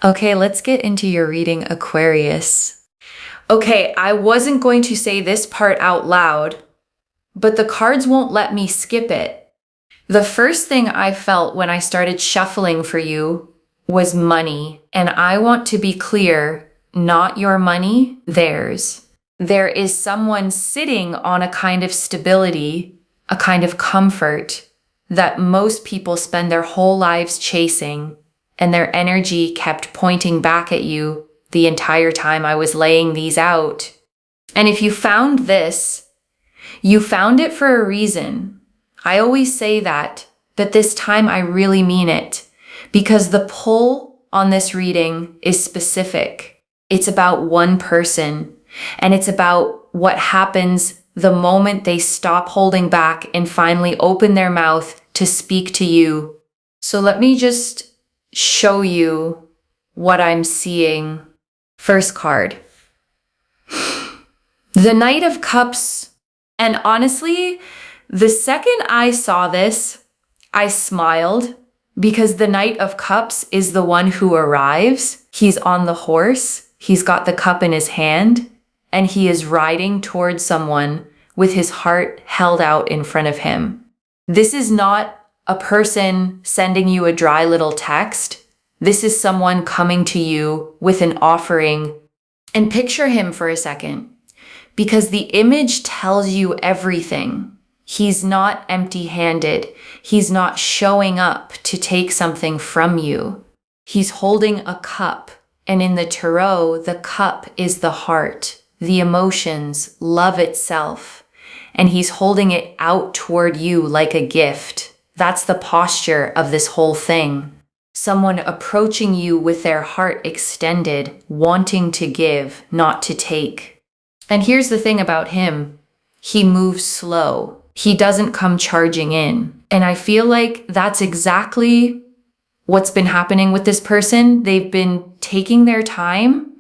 Okay, let's get into your reading, Aquarius. Okay, I wasn't going to say this part out loud, but the cards won't let me skip it. The first thing I felt when I started shuffling for you was money, and I want to be clear, not your money, theirs. There is someone sitting on a kind of stability, a kind of comfort that most people spend their whole lives chasing, and their energy kept pointing back at you the entire time I was laying these out. And if you found this, you found it for a reason. I always say that, but this time I really mean it, because the pull on this reading is specific. It's about one person, and it's about what happens the moment they stop holding back and finally open their mouth to speak to you. So let me just show you what I'm seeing. First card. The Knight of Cups. And honestly, the second I saw this, I smiled because the Knight of Cups is the one who arrives. He's on the horse. He's got the cup in his hand, and he is riding towards someone with his heart held out in front of him. This is not a person sending you a dry little text. This is someone coming to you with an offering. And picture him for a second, because the image tells you everything. He's not empty-handed. He's not showing up to take something from you. He's holding a cup. And in the tarot, the cup is the heart, the emotions, love itself. And he's holding it out toward you like a gift. That's the posture of this whole thing. Someone approaching you with their heart extended, wanting to give, not to take. And here's the thing about him. He moves slow. He doesn't come charging in. And I feel like that's exactly what's been happening with this person. They've been taking their time.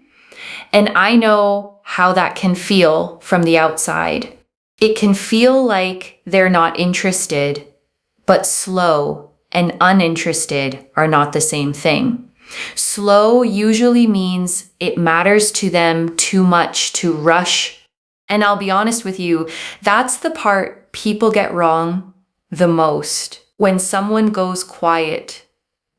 And I know how that can feel from the outside. It can feel like they're not interested, but slow and uninterested are not the same thing. Slow usually means it matters to them too much to rush. And I'll be honest with you, that's the part people get wrong the most. When someone goes quiet,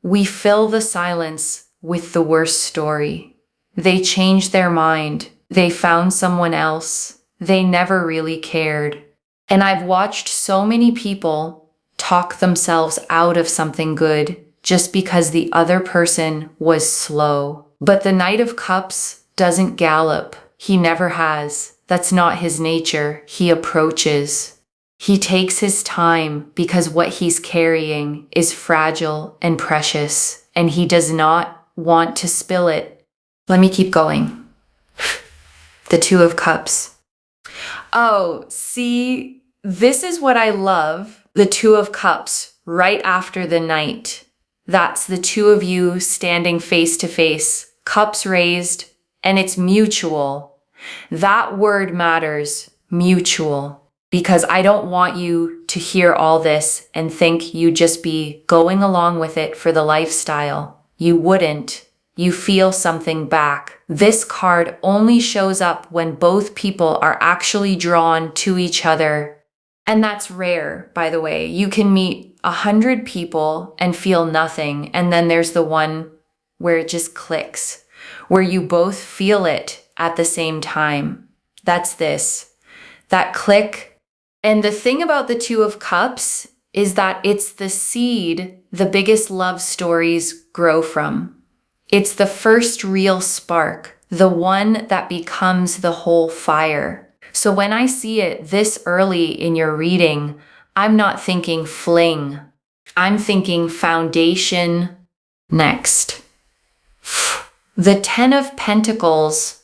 we fill the silence with the worst story. They changed their mind. They found someone else. They never really cared. And I've watched so many people talk themselves out of something good just because the other person was slow. But the Knight of Cups doesn't gallop. He never has. That's not his nature. He approaches. He takes his time because what he's carrying is fragile and precious, and he does not want to spill it. Let me keep going. The Two of Cups. Oh, see, this is what I love. The Two of Cups right after the Knight. That's the two of you standing face to face, cups raised, and it's mutual. That word matters, mutual, because I don't want you to hear all this and think you'd just be going along with it for the lifestyle. You wouldn't. You feel something back. This card only shows up when both people are actually drawn to each other. And that's rare, by the way. You can meet 100 people and feel nothing. And then there's the one where it just clicks, where you both feel it at the same time. That's this, that click. And the thing about the Two of Cups is that it's the seed the biggest love stories grow from. It's the first real spark, the one that becomes the whole fire. So when I see it this early in your reading, I'm not thinking fling. I'm thinking foundation. Next. The Ten of Pentacles.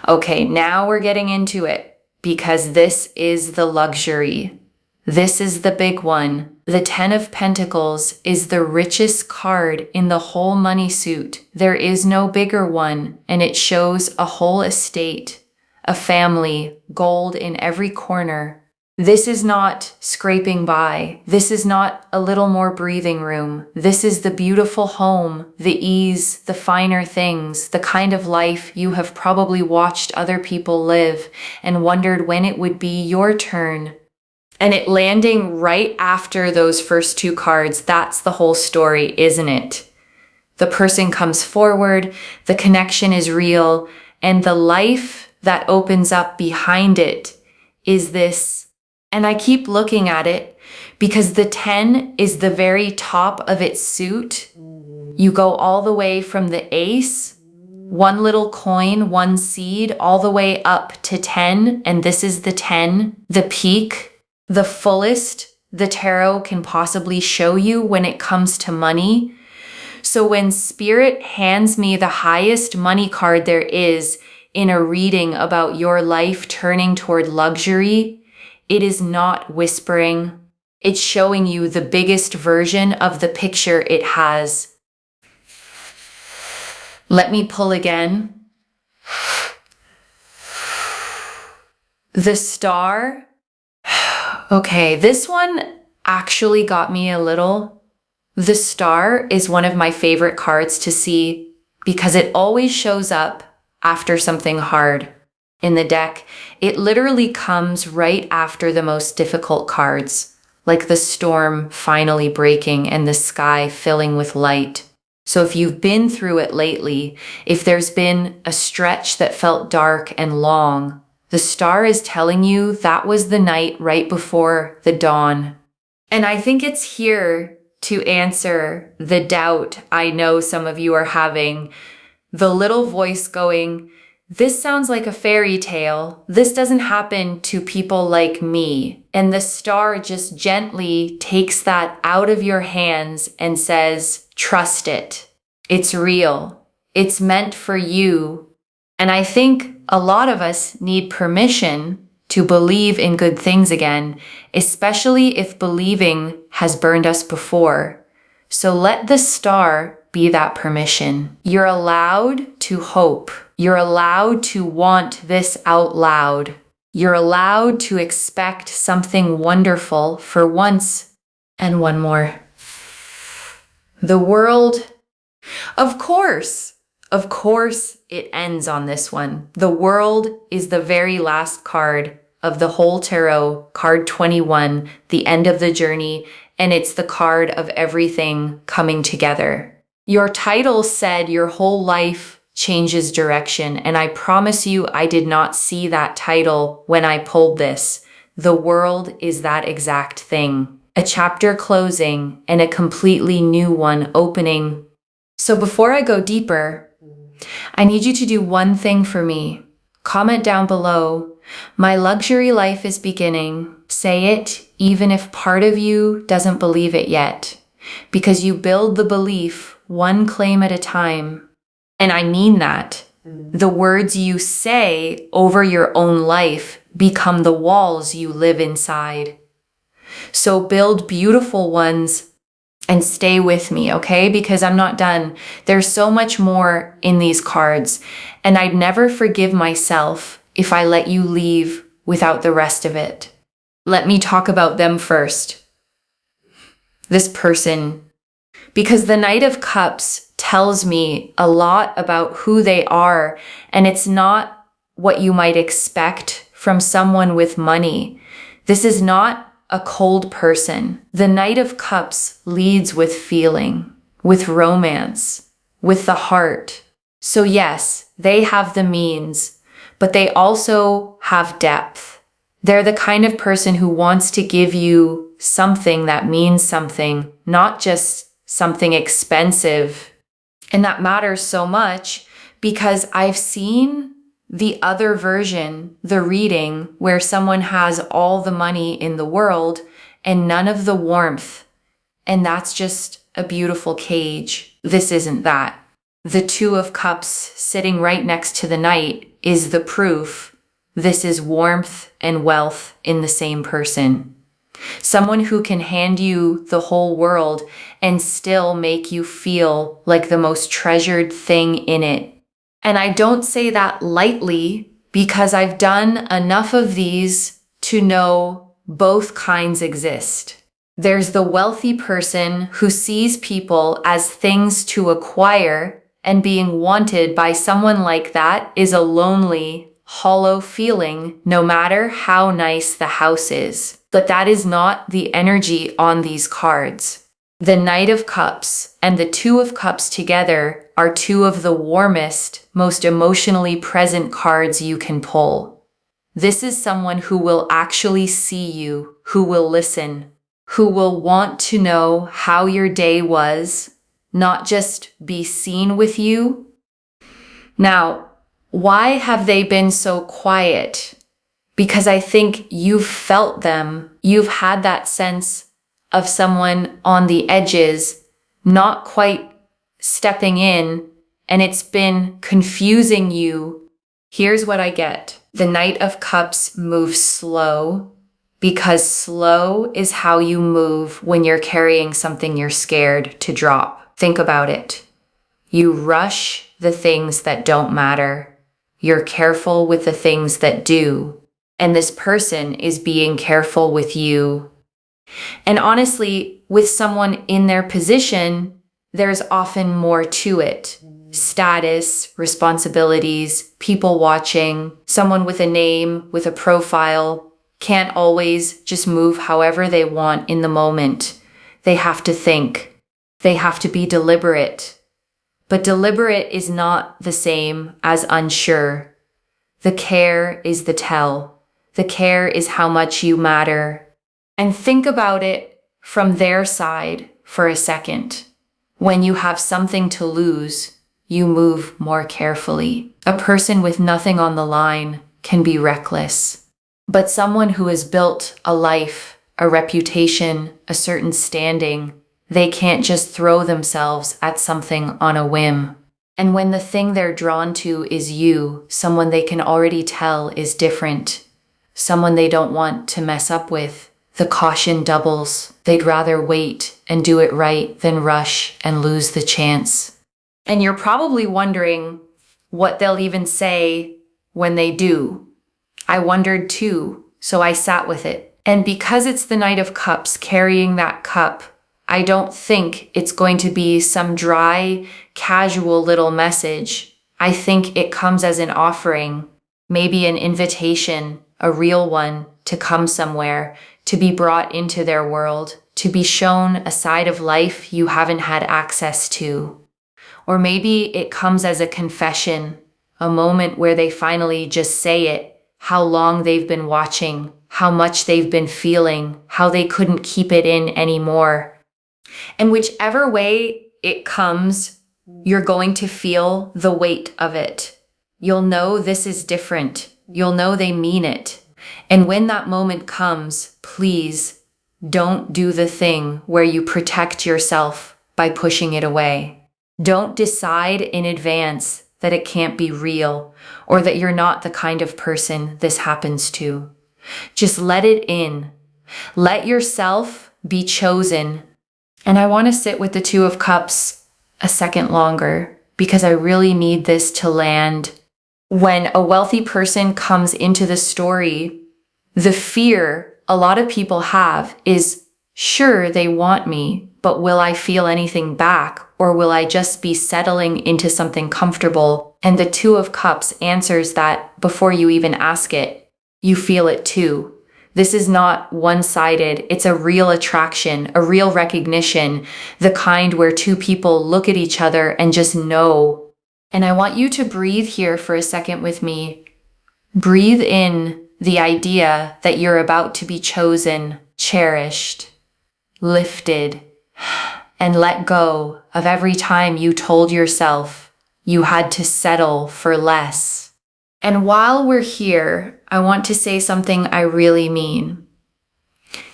Okay, now we're getting into it because this is the luxury. This is the big one. The Ten of Pentacles is the richest card in the whole money suit. There is no bigger one, and it shows a whole estate, a family, gold in every corner. This is not scraping by. This is not a little more breathing room. This is the beautiful home, the ease, the finer things, the kind of life you have probably watched other people live and wondered when it would be your turn. And it landing right after those first two cards, that's the whole story, isn't it? The person comes forward, the connection is real, and the life that opens up behind it is this. And I keep looking at it because the 10 is the very top of its suit. You go all the way from the ace, one little coin, one seed, all the way up to 10. And this is the 10, the peak, the fullest the tarot can possibly show you when it comes to money. So when Spirit hands me the highest money card there is in a reading about your life turning toward luxury, it is not whispering. It's showing you the biggest version of the picture it has. Let me pull again. The Star. Okay, this one actually got me a little. The Star is one of my favorite cards to see because it always shows up after something hard. In the deck, it literally comes right after the most difficult cards, like the storm finally breaking and the sky filling with light. So if you've been through it lately, if there's been a stretch that felt dark and long, the Star is telling you that was the night right before the dawn. And I think it's here to answer the doubt I know some of you are having, the little voice going, this sounds like a fairy tale. This doesn't happen to people like me. And the Star just gently takes that out of your hands and says, trust it. It's real. It's meant for you. And I think a lot of us need permission to believe in good things again, especially if believing has burned us before. So let the Star be that permission. You're allowed to hope. You're allowed to want this out loud. You're allowed to expect something wonderful for once. And one more. The World. Of course it ends on this one. The World is the very last card of the whole tarot, card 21, the end of the journey, and it's the card of everything coming together. Your title said your whole life changes direction, and I promise you I did not see that title when I pulled this. The World is that exact thing. A chapter closing and a completely new one opening. So before I go deeper, I need you to do one thing for me. Comment down below, my luxury life is beginning. Say it even if part of you doesn't believe it yet, because you build the belief one claim at a time. And I mean that. The words you say over your own life become the walls you live inside. So build beautiful ones and stay with me, okay? Because I'm not done. There's so much more in these cards, and I'd never forgive myself if I let you leave without the rest of it. Let me talk about them first. This person. Because the Knight of Cups tells me a lot about who they are, and it's not what you might expect from someone with money. This is not a cold person. The Knight of Cups leads with feeling, with romance, with the heart. So yes, they have the means, but they also have depth. They're the kind of person who wants to give you something that means something, not just something expensive. And that matters so much because I've seen the other version, the reading, where someone has all the money in the world and none of the warmth. And that's just a beautiful cage. This isn't that. The Two of Cups sitting right next to the Knight is the proof. This is warmth and wealth in the same person. Someone who can hand you the whole world and still make you feel like the most treasured thing in it. And I don't say that lightly because I've done enough of these to know both kinds exist. There's the wealthy person who sees people as things to acquire, and being wanted by someone like that is a lonely, hollow feeling, no matter how nice the house is. But that is not the energy on these cards. The Knight of Cups and the Two of Cups together are two of the warmest, most emotionally present cards you can pull. This is someone who will actually see you, who will listen, who will want to know how your day was, not just be seen with you. Now, why have they been so quiet? Because I think you've felt them. You've had that sense of someone on the edges, not quite stepping in, and it's been confusing you. Here's what I get. The Knight of Cups moves slow, because slow is how you move when you're carrying something you're scared to drop. Think about it. You rush the things that don't matter. You're careful with the things that do. And this person is being careful with you. And honestly, with someone in their position, there's often more to it. Status, responsibilities, people watching, someone with a name, with a profile, can't always just move however they want in the moment. They have to think. They have to be deliberate. But deliberate is not the same as unsure. The care is the tell. The care is how much you matter. And think about it from their side for a second. When you have something to lose, you move more carefully. A person with nothing on the line can be reckless. But someone who has built a life, a reputation, a certain standing, they can't just throw themselves at something on a whim. And when the thing they're drawn to is you, someone they can already tell is different, someone they don't want to mess up with, the caution doubles. They'd rather wait and do it right than rush and lose the chance. And you're probably wondering what they'll even say when they do. I wondered too, so I sat with it. And because it's the Knight of Cups carrying that cup, I don't think it's going to be some dry, casual little message. I think it comes as an offering, maybe an invitation, a real one, to come somewhere, to be brought into their world, to be shown a side of life you haven't had access to. Or maybe it comes as a confession, a moment where they finally just say it, how long they've been watching, how much they've been feeling, how they couldn't keep it in anymore. And whichever way it comes, you're going to feel the weight of it. You'll know this is different. You'll know they mean it. And when that moment comes, please don't do the thing where you protect yourself by pushing it away. Don't decide in advance that it can't be real, or that you're not the kind of person this happens to. Just let it in. Let yourself be chosen. And I want to sit with the Two of Cups a second longer, because I really need this to land. When a wealthy person comes into the story, the fear a lot of people have is, sure, they want me, but will I feel anything back? Or will I just be settling into something comfortable? And the Two of Cups answers that before you even ask it. You feel it too. This is not one-sided. It's a real attraction, a real recognition, the kind where two people look at each other and just know. And I want you to breathe here for a second with me. Breathe in the idea that you're about to be chosen, cherished, lifted, and let go of every time you told yourself you had to settle for less. And while we're here, I want to say something I really mean.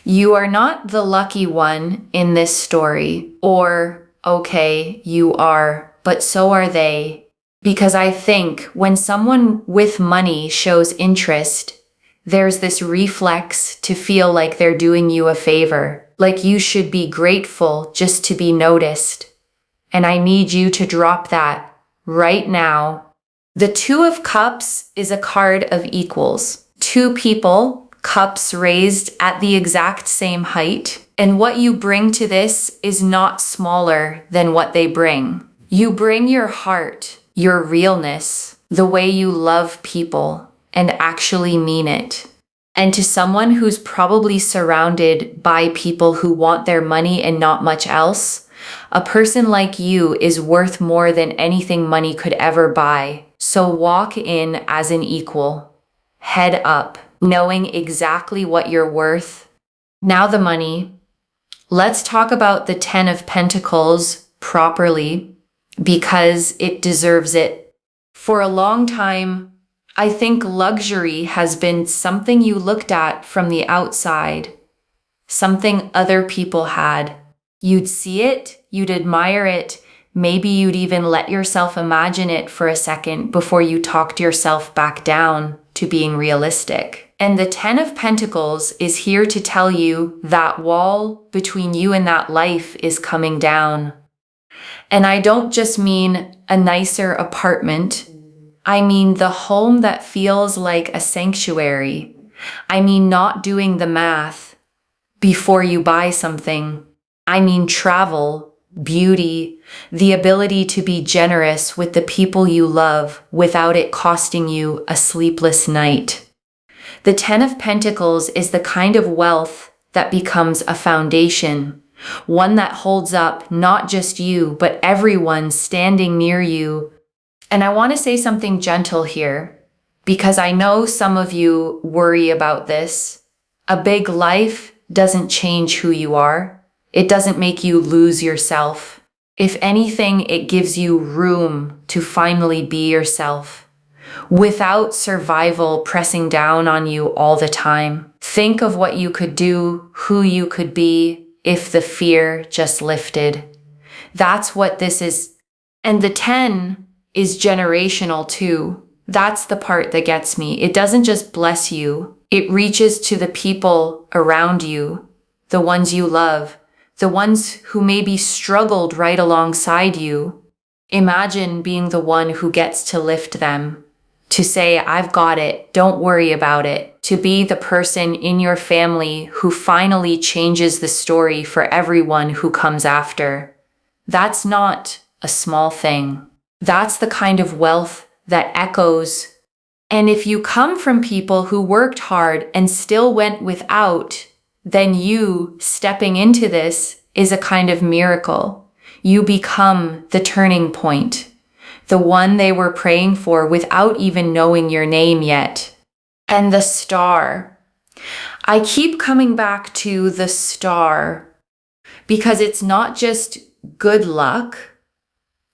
You are not the lucky one in this story, or, okay, you are, but so are they. Because I think when someone with money shows interest, there's this reflex to feel like they're doing you a favor, like you should be grateful just to be noticed. And I need you to drop that right now. The Two of Cups is a card of equals. Two people cups raised at the exact same height. And what you bring to this is not smaller than what they bring. You bring your heart, your realness, the way you love people, and actually mean it. And to someone who's probably surrounded by people who want their money and not much else, a person like you is worth more than anything money could ever buy. So walk in as an equal, head up, knowing exactly what you're worth. Now the money. Let's talk about the 10 of Pentacles properly, because it deserves it. For a long time, I think luxury has been something you looked at from the outside, something other people had. You'd see it, you'd admire it, maybe you'd even let yourself imagine it for a second before you talked yourself back down to being realistic. And the 10 of Pentacles is here to tell you that wall between you and that life is coming down. And I don't just mean a nicer apartment. I mean the home that feels like a sanctuary. I mean not doing the math before you buy something. I mean travel, beauty, the ability to be generous with the people you love without it costing you a sleepless night. The 10 of Pentacles is the kind of wealth that becomes a foundation, one that holds up not just you, but everyone standing near you. And I want to say something gentle here, because I know some of you worry about this. A big life doesn't change who you are. It doesn't make you lose yourself. If anything, it gives you room to finally be yourself, without survival pressing down on you all the time. Think of what you could do, who you could be, if the fear just lifted. That's what this is. And the 10 is generational too. That's the part that gets me. It doesn't just bless you. It reaches to the people around you, the ones you love, the ones who maybe struggled right alongside you. Imagine being the one who gets to lift them, to say, I've got it, don't worry about it, to be the person in your family who finally changes the story for everyone who comes after. That's not a small thing. That's the kind of wealth that echoes. And if you come from people who worked hard and still went without, then you stepping into this is a kind of miracle. You become the turning point, the one they were praying for without even knowing your name yet. And the star. I keep coming back to the star because it's not just good luck.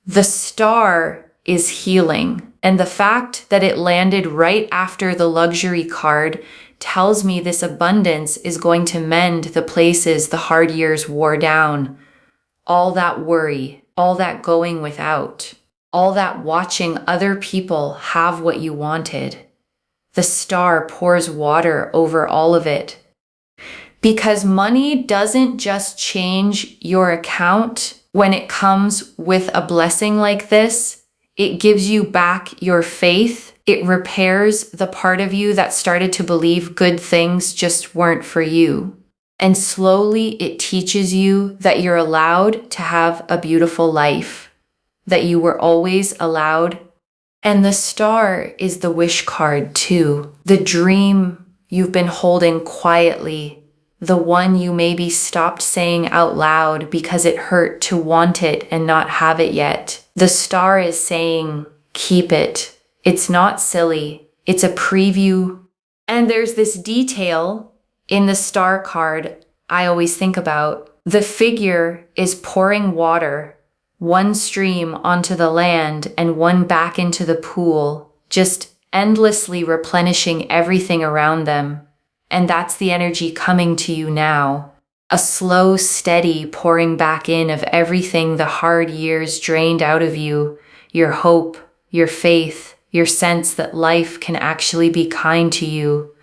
The star is healing. And the fact that it landed right after the luxury card tells me this abundance is going to mend the places the hard years wore down. All that worry, all that going without, all that watching other people have what you wanted. The star pours water over all of it. Because money doesn't just change your account when it comes with a blessing like this. It gives you back your faith. It repairs the part of you that started to believe good things just weren't for you. And slowly it teaches you that you're allowed to have a beautiful life, that you were always allowed. And the star is the wish card too. The dream you've been holding quietly, the one you maybe stopped saying out loud because it hurt to want it and not have it yet. The star is saying, keep it. It's not silly. It's a preview. And there's this detail in the star card I always think about. The figure is pouring water, one stream onto the land and one back into the pool, just endlessly replenishing everything around them. And that's the energy coming to you now. A slow, steady pouring back in of everything the hard years drained out of you, your hope, your faith, your sense that life can actually be kind to you,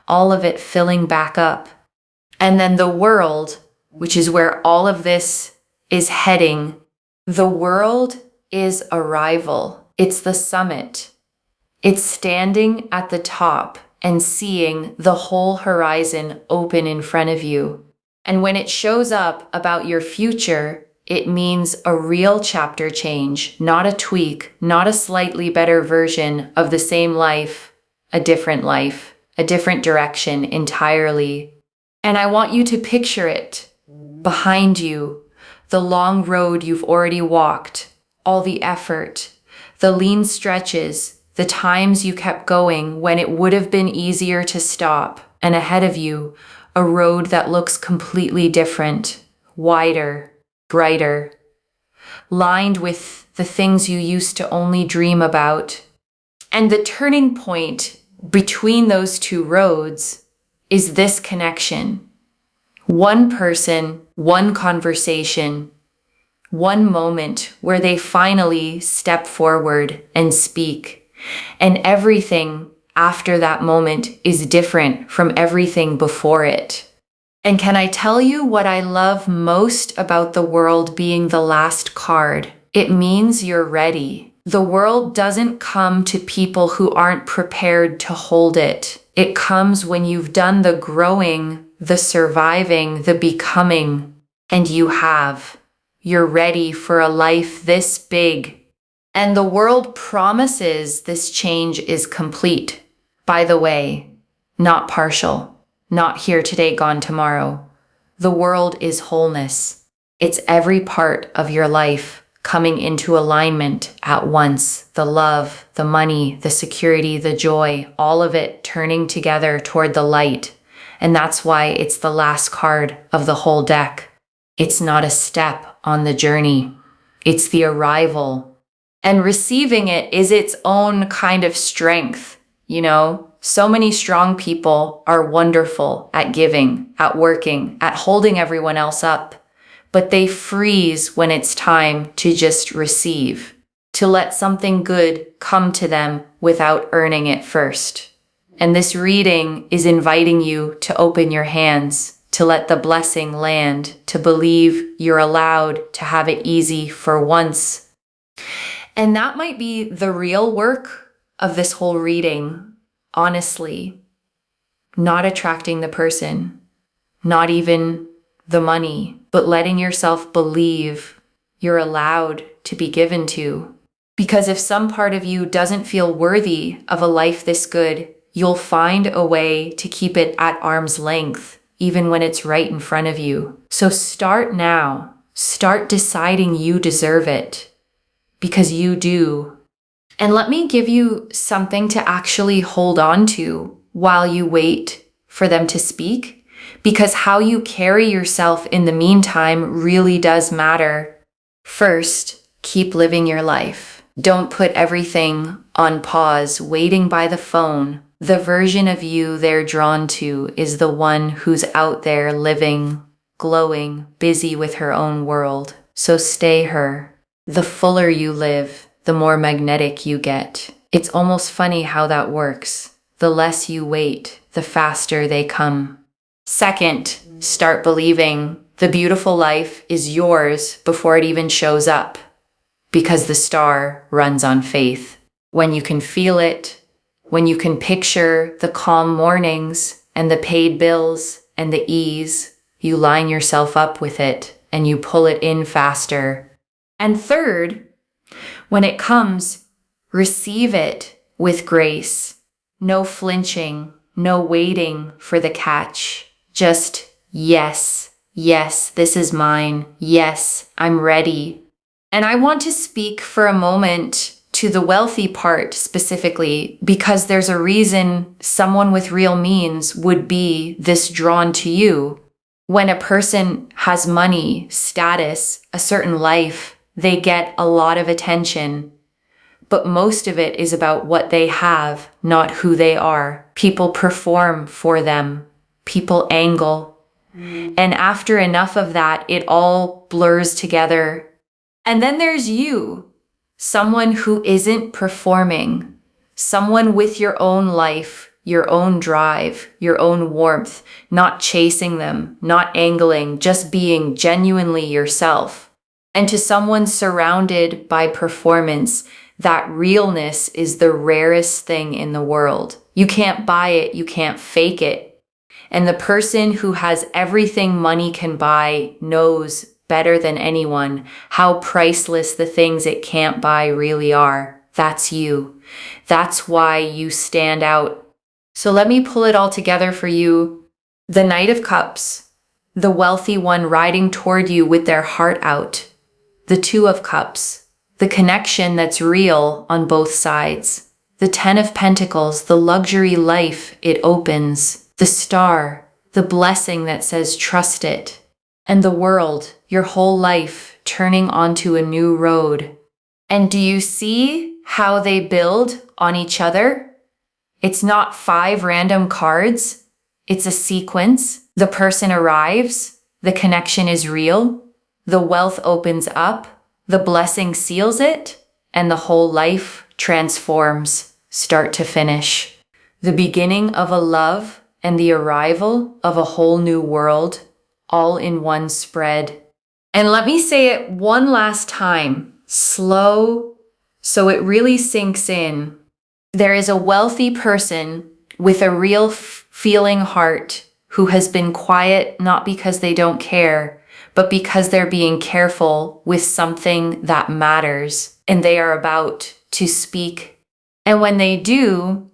all of it filling back up. And then the world, which is where all of this is heading. The world is arrival. It's the summit. It's standing at the top, and seeing the whole horizon open in front of you. And when it shows up about your future, it means a real chapter change, not a tweak, not a slightly better version of the same life, a different direction entirely. And I want you to picture it behind you, the long road you've already walked, all the effort, the lean stretches, the times you kept going when it would have been easier to stop, and ahead of you, a road that looks completely different, wider, brighter, lined with the things you used to only dream about. And the turning point between those two roads is this connection. One person, one conversation, one moment where they finally step forward and speak. And everything after that moment is different from everything before it. And can I tell you what I love most about the world being the last card? It means you're ready. The world doesn't come to people who aren't prepared to hold it. It comes when you've done the growing, the surviving, the becoming, and you have. You're ready for a life this big. And the world promises this change is complete. By the way, not partial, not here today, gone tomorrow. The world is wholeness. It's every part of your life coming into alignment at once. The love, the money, the security, the joy, all of it turning together toward the light. And that's why it's the last card of the whole deck. It's not a step on the journey. It's the arrival. And receiving it is its own kind of strength. You know, so many strong people are wonderful at giving, at working, at holding everyone else up. But they freeze when it's time to just receive, to let something good come to them without earning it first. And this reading is inviting you to open your hands, to let the blessing land, to believe you're allowed to have it easy for once. And that might be the real work of this whole reading, honestly. Not attracting the person, not even the money, but letting yourself believe you're allowed to be given to. Because if some part of you doesn't feel worthy of a life this good, you'll find a way to keep it at arm's length, even when it's right in front of you. So start now. Start deciding you deserve it. Because you do. And let me give you something to actually hold on to while you wait for them to speak. Because how you carry yourself in the meantime really does matter. First, keep living your life. Don't put everything on pause, waiting by the phone. The version of you they're drawn to is the one who's out there living, glowing, busy with her own world. So stay her. The fuller you live, the more magnetic you get. It's almost funny how that works. The less you wait, the faster they come. Second, start believing the beautiful life is yours before it even shows up. Because the star runs on faith. When you can feel it, when you can picture the calm mornings and the paid bills and the ease, you line yourself up with it and you pull it in faster. And third, when it comes, receive it with grace. No flinching, no waiting for the catch. Just yes, yes, this is mine. Yes, I'm ready. And I want to speak for a moment to the wealthy part specifically, because there's a reason someone with real means would be this drawn to you. When a person has money, status, a certain life, they get a lot of attention, but most of it is about what they have, not who they are. People perform for them. People angle. And after enough of that, it all blurs together. And then there's you, someone who isn't performing, someone with your own life, your own drive, your own warmth, not chasing them, not angling, just being genuinely yourself. And to someone surrounded by performance, that realness is the rarest thing in the world. You can't buy it, you can't fake it. And the person who has everything money can buy knows better than anyone how priceless the things it can't buy really are. That's you. That's why you stand out. So let me pull it all together for you. The Knight of Cups, the wealthy one riding toward you with their heart out. The Two of Cups, the connection that's real on both sides. The Ten of Pentacles, the luxury life it opens. The Star, the blessing that says trust it. And the World, your whole life turning onto a new road. And do you see how they build on each other? It's not 5 random cards. It's a sequence. The person arrives. The connection is real. The wealth opens up. The blessing seals it. And the whole life transforms, start to finish. The beginning of a love and the arrival of a whole new world, all in one spread. And let me say it one last time, slow, so it really sinks in. There is a wealthy person with a real feeling heart who has been quiet not because they don't care, but because they're being careful with something that matters and they are about to speak. And when they do,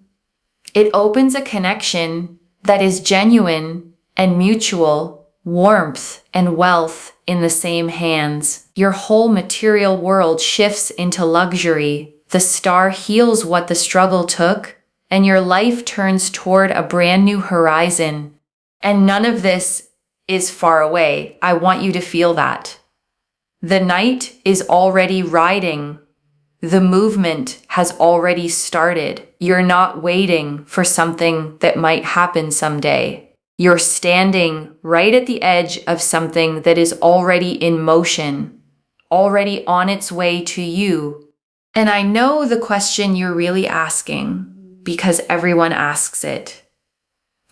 it opens a connection that is genuine and mutual, warmth and wealth in the same hands. Your whole material world shifts into luxury. The star heals what the struggle took, and your life turns toward a brand new horizon. And none of this is far away. I want you to feel that. The Knight is already riding. The movement has already started. You're not waiting for something that might happen someday. You're standing right at the edge of something that is already in motion, already on its way to you. And I know the question you're really asking, because everyone asks it.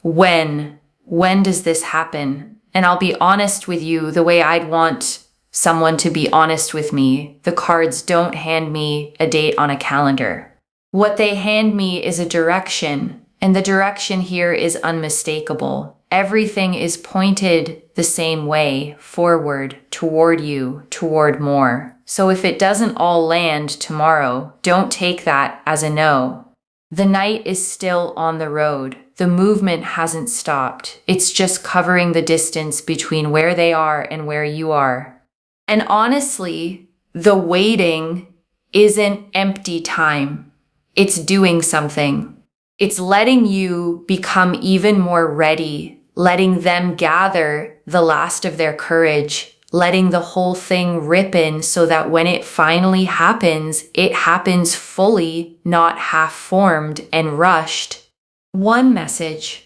When? When does this happen? And I'll be honest with you the way I'd want someone to be honest with me. The cards don't hand me a date on a calendar. What they hand me is a direction, and the direction here is unmistakable. Everything is pointed the same way, forward, toward you, toward more. So if it doesn't all land tomorrow, don't take that as a no. The Knight is still on the road. The movement hasn't stopped. It's just covering the distance between where they are and where you are. And honestly, the waiting isn't empty time. It's doing something. It's letting you become even more ready, letting them gather the last of their courage, letting the whole thing rip in so that when it finally happens, it happens fully, not half-formed and rushed. One message.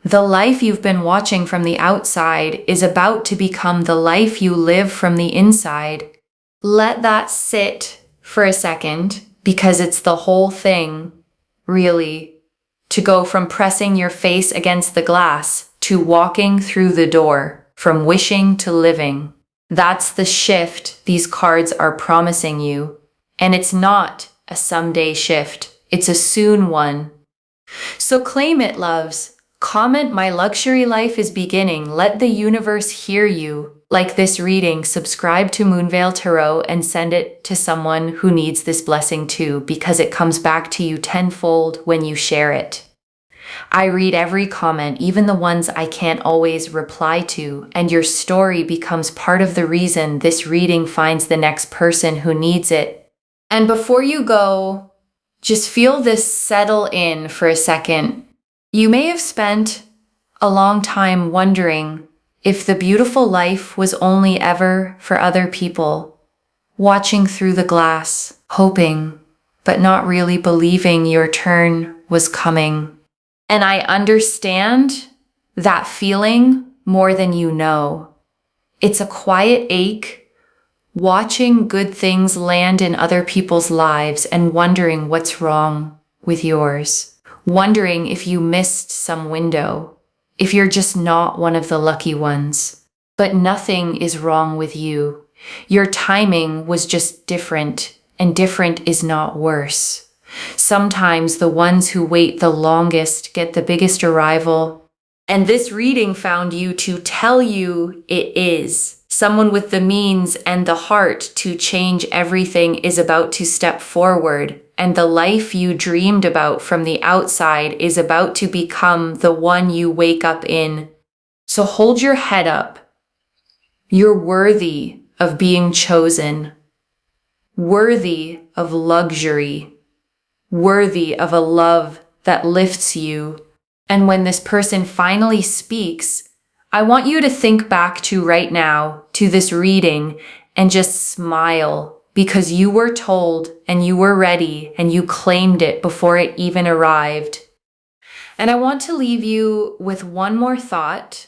The life you've been watching from the outside is about to become the life you live from the inside. Let that sit for a second, because it's the whole thing, really, to go from pressing your face against the glass to walking through the door, from wishing to living. That's the shift these cards are promising you. And it's not a someday shift. It's a soon one. So claim it, loves. Comment, my luxury life is beginning. Let the universe hear you. Like this reading, subscribe to Moonveil Tarot and send it to someone who needs this blessing too, because it comes back to you tenfold when you share it. I read every comment, even the ones I can't always reply to, and your story becomes part of the reason this reading finds the next person who needs it. And before you go, just feel this settle in for a second. You may have spent a long time wondering if the beautiful life was only ever for other people, watching through the glass, hoping, but not really believing your turn was coming. And I understand that feeling more than you know. It's a quiet ache, watching good things land in other people's lives and wondering what's wrong with yours. Wondering if you missed some window, if you're just not one of the lucky ones. But nothing is wrong with you. Your timing was just different, and different is not worse. Sometimes the ones who wait the longest get the biggest arrival. And this reading found you to tell you it is. Someone with the means and the heart to change everything is about to step forward, and the life you dreamed about from the outside is about to become the one you wake up in. So hold your head up. You're worthy of being chosen, worthy of luxury, worthy of a love that lifts you. And when this person finally speaks, I want you to think back to right now, to this reading, and just smile because you were told and you were ready and you claimed it before it even arrived. And I want to leave you with one more thought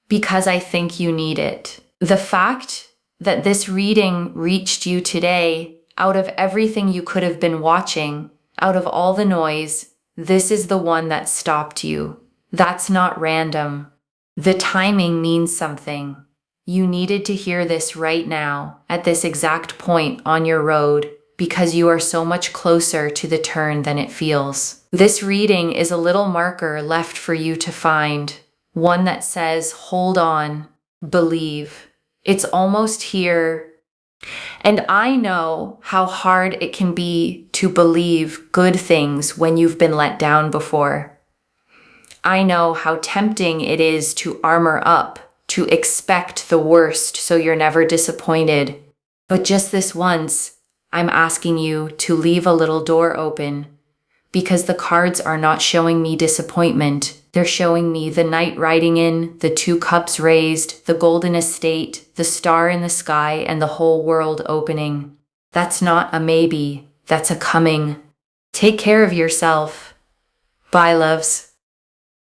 because I think you need it. The fact that this reading reached you today, out of everything you could have been watching, out of all the noise, this is the one that stopped you. That's not random. The timing means something. You needed to hear this right now, at this exact point on your road, because you are so much closer to the turn than it feels. This reading is a little marker left for you to find, one that says, hold on, believe. It's almost here. And I know how hard it can be to believe good things when you've been let down before. I know how tempting it is to armor up, to expect the worst so you're never disappointed. But just this once, I'm asking you to leave a little door open, because the cards are not showing me disappointment. They're showing me the knight riding in, the 2 cups raised, the golden estate, the star in the sky, and the whole world opening. That's not a maybe, that's a coming. Take care of yourself. Bye, loves.